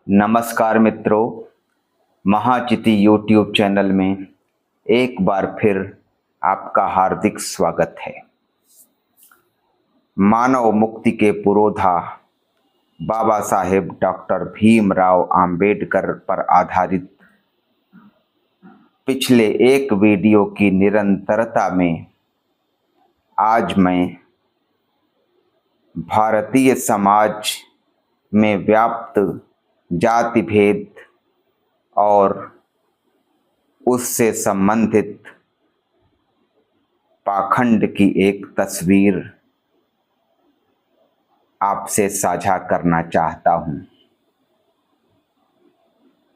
नमस्कार मित्रों, महाचिति YouTube channel में एक बार फिर आपका हार्दिक स्वागत है। मानव मुक्ति के पुरोधा बाबा साहेब डॉक्टर भीमराव अंबेडकर पर आधारित पिछले एक वीडियो की निरंतरता में आज मैं भारतीय समाज में व्याप्त जाति भेद और उससे संबंधित पाखंड की एक तस्वीर आपसे साझा करना चाहता हूं।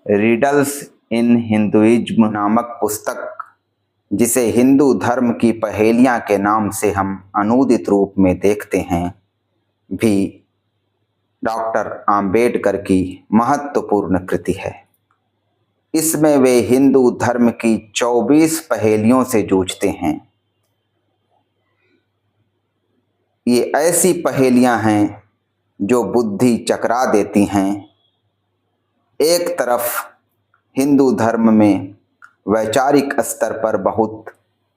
रिडल्स इन हिंदुइज्म नामक पुस्तक, जिसे हिंदू धर्म की पहेलियां के नाम से हम अनूदित रूप में देखते हैं, भी डॉक्टर अंबेडकर की महत्वपूर्ण कृति है। इसमें वे हिंदू धर्म की 24 पहेलियों से जूझते हैं। ये ऐसी पहेलियां हैं जो बुद्धि चकरा देती हैं। एक तरफ हिंदू धर्म में वैचारिक स्तर पर बहुत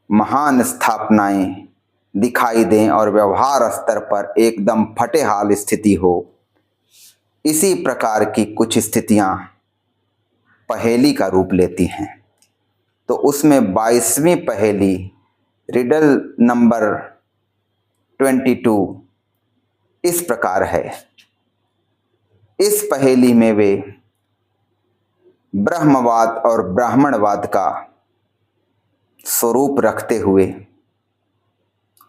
महान स्थापनाएं दिखाई दें और व्यवहार स्तर पर एकदम फटेहाल स्थिति हो, इसी प्रकार की कुछ स्थितियां पहेली का रूप लेती हैं। तो उसमें 22वीं पहेली रिडल नंबर 22 इस प्रकार है। इस पहेली में वे ब्रह्मवाद और ब्राह्मणवाद का स्वरूप रखते हुए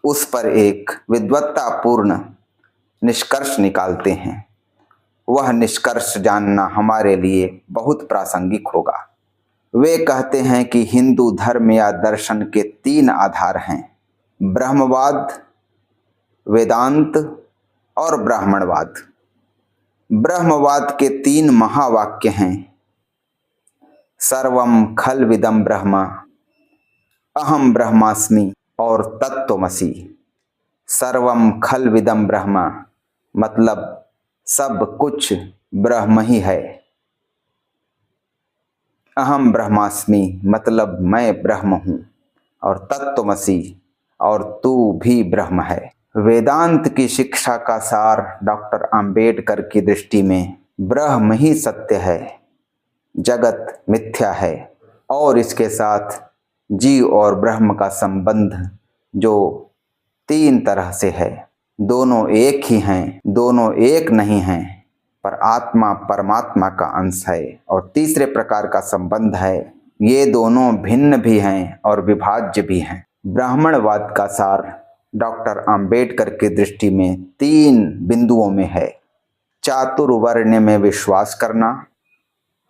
उस पर एक विद्वत्तापूर्ण निष्कर्ष निकालते हैं। वह निष्कर्ष जानना हमारे लिए बहुत प्रासंगिक होगा। वे कहते हैं कि हिंदू धर्म या दर्शन के 3 आधार हैं: ब्रह्मवाद, वेदांत और ब्राह्मणवाद। ब्रह्मवाद के 3 महावाक्य हैं: सर्वम खल्विदं ब्रह्म, अहम ब्रह्मास्मि और तत्त्वमसि। सर्वम खल्विदं ब्रह्म मतलब सब कुछ ब्रह्म ही है। अहम ब्रह्मास्मि मतलब मैं ब्रह्म हूँ, और तत्त्वमसि और तू भी ब्रह्म है। वेदांत की शिक्षा का सार डॉक्टर अंबेडकर की दृष्टि में ब्रह्म ही सत्य है, जगत मिथ्या है, और इसके साथ जीव और ब्रह्म का संबंध जो 3 तरह से है। दोनों एक ही हैं, दोनों एक नहीं हैं, पर आत्मा परमात्मा का अंश है। और तीसरे प्रकार का संबंध है, ये दोनों भिन्न भी हैं और विभाज्य भी हैं। ब्राह्मणवाद का सार डॉक्टर अंबेडकर की दृष्टि में 3 बिंदुओं में है: चातुर्वण्य में विश्वास करना,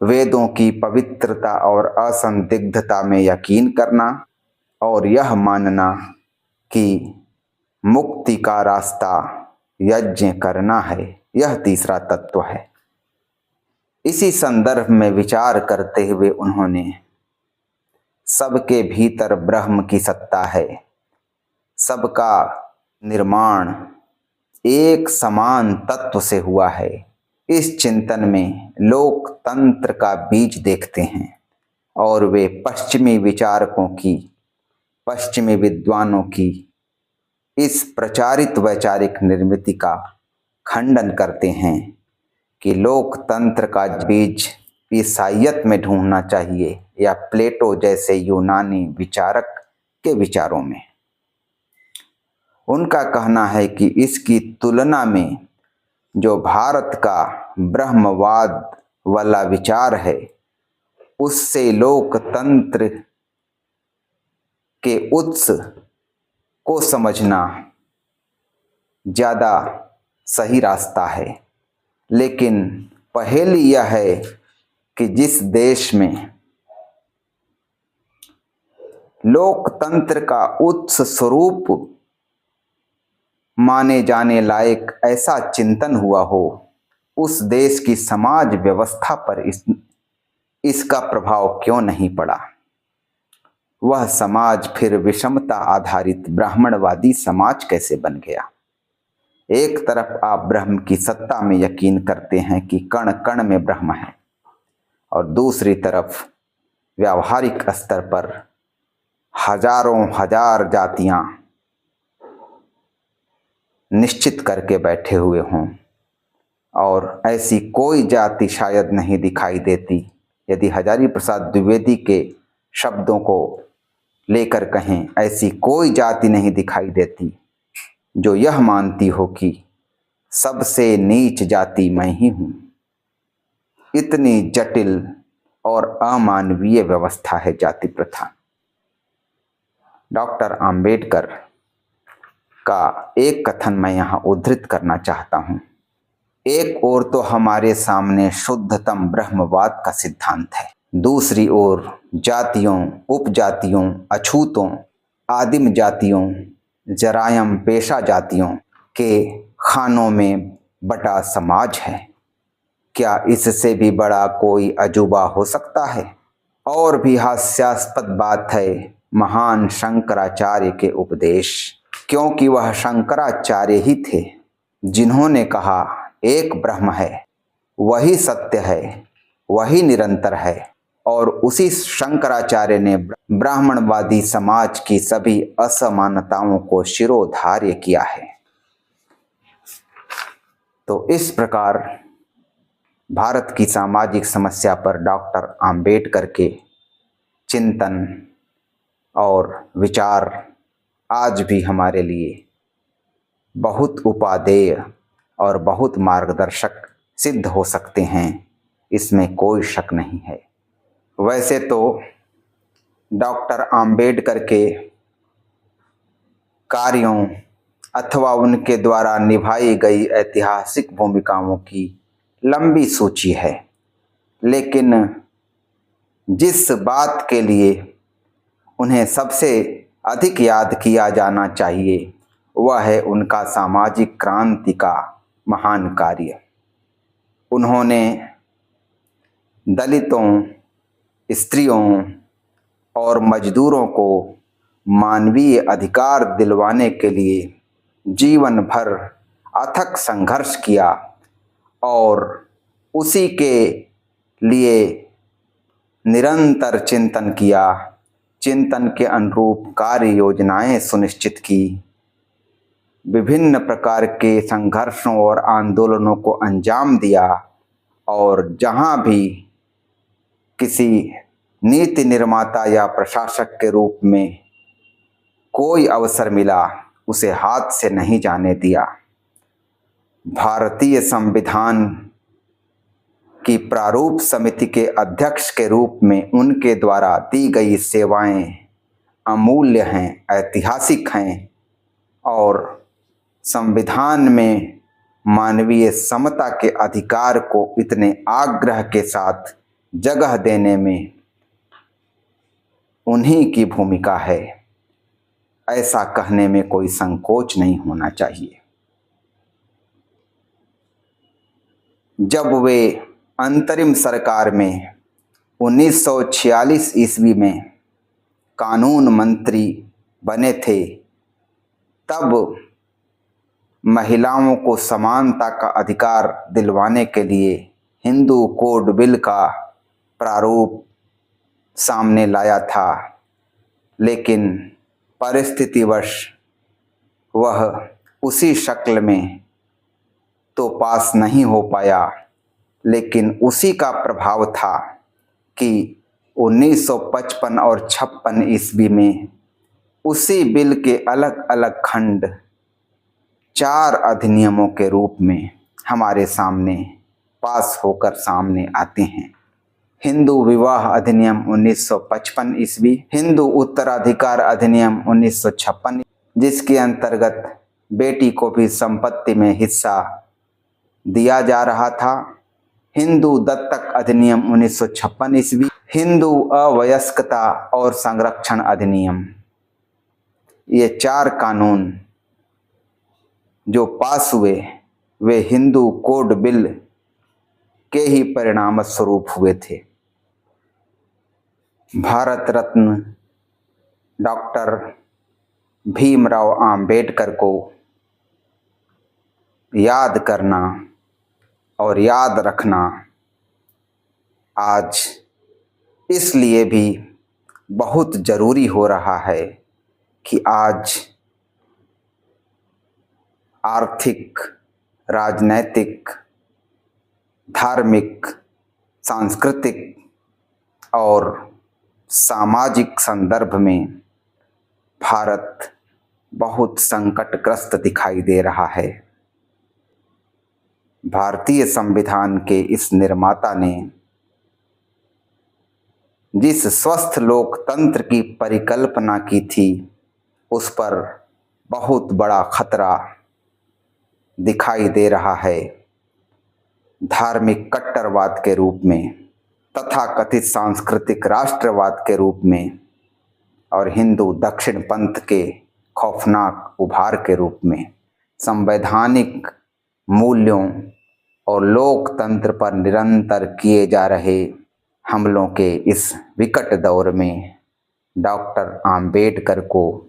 वेदों की पवित्रता और असंदिग्धता में यकीन करना, और यह मानना कि मुक्ति का रास्ता यज्ञ करना है। यह तीसरा तत्व है। इसी संदर्भ में विचार करते हुए उन्होंने सबके भीतर ब्रह्म की सत्ता है, सबका निर्माण एक समान तत्व से हुआ है, इस चिंतन में लोकतंत्र का बीज देखते हैं। और वे पश्चिमी विचारकों की, पश्चिमी विद्वानों की इस प्रचारित वैचारिक निर्मिति का खंडन करते हैं कि लोकतंत्र का बीज ईसाइयत में ढूंढना चाहिए या प्लेटो जैसे यूनानी विचारक के विचारों में। उनका कहना है कि इसकी तुलना में जो भारत का ब्रह्मवाद वाला विचार है, उससे लोकतंत्र के उत्स को समझना ज़्यादा सही रास्ता है। लेकिन पहेली यह है कि जिस देश में लोकतंत्र का उत्स स्वरूप माने जाने लायक ऐसा चिंतन हुआ हो, उस देश की समाज व्यवस्था पर इसका प्रभाव क्यों नहीं पड़ा? वह समाज फिर विषमता आधारित ब्राह्मणवादी समाज कैसे बन गया? एक तरफ आप ब्रह्म की सत्ता में यकीन करते हैं कि कण कण में ब्रह्म है, और दूसरी तरफ व्यावहारिक स्तर पर हजारों हजार जातियां निश्चित करके बैठे हुए हों, और ऐसी कोई जाति शायद नहीं दिखाई देती, यदि हजारी प्रसाद द्विवेदी के शब्दों को लेकर कहें, ऐसी कोई जाति नहीं दिखाई देती जो यह मानती हो कि सबसे नीच जाति मैं ही हूं। इतनी जटिल और अमानवीय व्यवस्था है जाति प्रथा। डॉक्टर आम्बेडकर का एक कथन मैं यहाँ उद्धृत करना चाहता हूँ। एक ओर तो हमारे सामने शुद्धतम ब्रह्मवाद का सिद्धांत है, दूसरी ओर जातियों, उपजातियों, अछूतों, आदिम जातियों, जरायम पेशा जातियों के खानों में बटा समाज है। क्या इससे भी बड़ा कोई अजूबा हो सकता है? और भी हास्यास्पद बात है महान शंकराचार्य के उपदेश, क्योंकि वह शंकराचार्य ही थे जिन्होंने कहा एक ब्रह्म है, वही सत्य है, वही निरंतर है, और उसी शंकराचार्य ने ब्राह्मणवादी समाज की सभी असमानताओं को शिरोधार्य किया है। तो इस प्रकार भारत की सामाजिक समस्या पर डॉक्टर आम्बेडकर के चिंतन और विचार आज भी हमारे लिए बहुत उपादेय और बहुत मार्गदर्शक सिद्ध हो सकते हैं, इसमें कोई शक नहीं है। वैसे तो डॉक्टर आम्बेडकर के कार्यों अथवा उनके द्वारा निभाई गई ऐतिहासिक भूमिकाओं की लंबी सूची है, लेकिन जिस बात के लिए उन्हें सबसे अधिक याद किया जाना चाहिए वह है उनका सामाजिक क्रांति का महान कार्य। उन्होंने दलितों, स्त्रियों और मजदूरों को मानवीय अधिकार दिलवाने के लिए जीवन भर अथक संघर्ष किया और उसी के लिए निरंतर चिंतन किया, चिंतन के अनुरूप कार्य योजनाएं सुनिश्चित की, विभिन्न प्रकार के संघर्षों और आंदोलनों को अंजाम दिया, और जहां भी किसी नीति निर्माता या प्रशासक के रूप में कोई अवसर मिला उसे हाथ से नहीं जाने दिया। भारतीय संविधान की प्रारूप समिति के अध्यक्ष के रूप में उनके द्वारा दी गई सेवाएं अमूल्य हैं, ऐतिहासिक हैं, और संविधान में मानवीय समता के अधिकार को इतने आग्रह के साथ जगह देने में उन्हीं की भूमिका है, ऐसा कहने में कोई संकोच नहीं होना चाहिए। जब वे अंतरिम सरकार में 1946 ईस्वी में कानून मंत्री बने थे, तब महिलाओं को समानता का अधिकार दिलवाने के लिए हिंदू कोड बिल का प्रारूप सामने लाया था, लेकिन परिस्थितिवश वह उसी शक्ल में तो पास नहीं हो पाया, लेकिन उसी का प्रभाव था कि 1955 और 56 ईस्वी में उसी बिल के अलग अलग खंड 4 अधिनियमों के रूप में हमारे सामने पास होकर सामने आते हैं। हिंदू विवाह अधिनियम 1955 ईस्वी, हिंदू उत्तराधिकार अधिनियम 1956, जिसके अंतर्गत बेटी को भी संपत्ति में हिस्सा दिया जा रहा था, हिंदू दत्तक अधिनियम 1956 ईस्वी, हिंदू अवयस्कता और संरक्षण अधिनियम, ये 4 कानून जो पास हुए वे हिंदू कोड बिल के ही परिणाम स्वरूप हुए थे। भारत रत्न डॉक्टर भीमराव आम्बेडकर को याद करना और याद रखना आज इसलिए भी बहुत ज़रूरी हो रहा है कि आज आर्थिक, राजनैतिक, धार्मिक, सांस्कृतिक और सामाजिक संदर्भ में भारत बहुत संकटग्रस्त दिखाई दे रहा है। भारतीय संविधान के इस निर्माता ने जिस स्वस्थ लोकतंत्र की परिकल्पना की थी, उस पर बहुत बड़ा खतरा दिखाई दे रहा है। धार्मिक कट्टरवाद के रूप में, तथाकथित सांस्कृतिक राष्ट्रवाद के रूप में और हिंदू दक्षिण पंथ के खौफनाक उभार के रूप में संवैधानिक मूल्यों और लोकतंत्र पर निरंतर किए जा रहे हमलों के इस विकट दौर में डॉक्टर आम्बेडकर को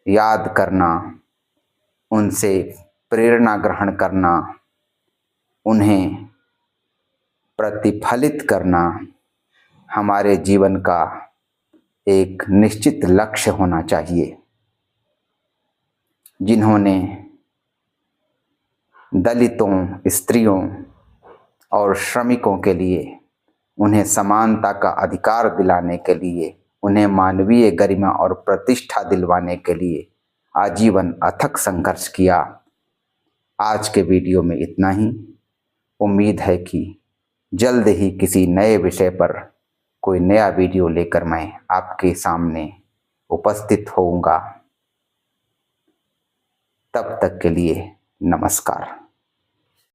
याद करना, उनसे प्रेरणा ग्रहण करना, उन्हें प्रतिफलित करना हमारे जीवन का एक निश्चित लक्ष्य होना चाहिए। जिन्होंने दलितों, स्त्रियों और श्रमिकों के लिए, उन्हें समानता का अधिकार दिलाने के लिए, उन्हें मानवीय गरिमा और प्रतिष्ठा दिलवाने के लिए आजीवन अथक संघर्ष किया। आज के वीडियो में इतना ही। उम्मीद है कि जल्द ही किसी नए विषय पर कोई नया वीडियो लेकर मैं आपके सामने उपस्थित होऊंगा। तब तक के लिए नमस्कार।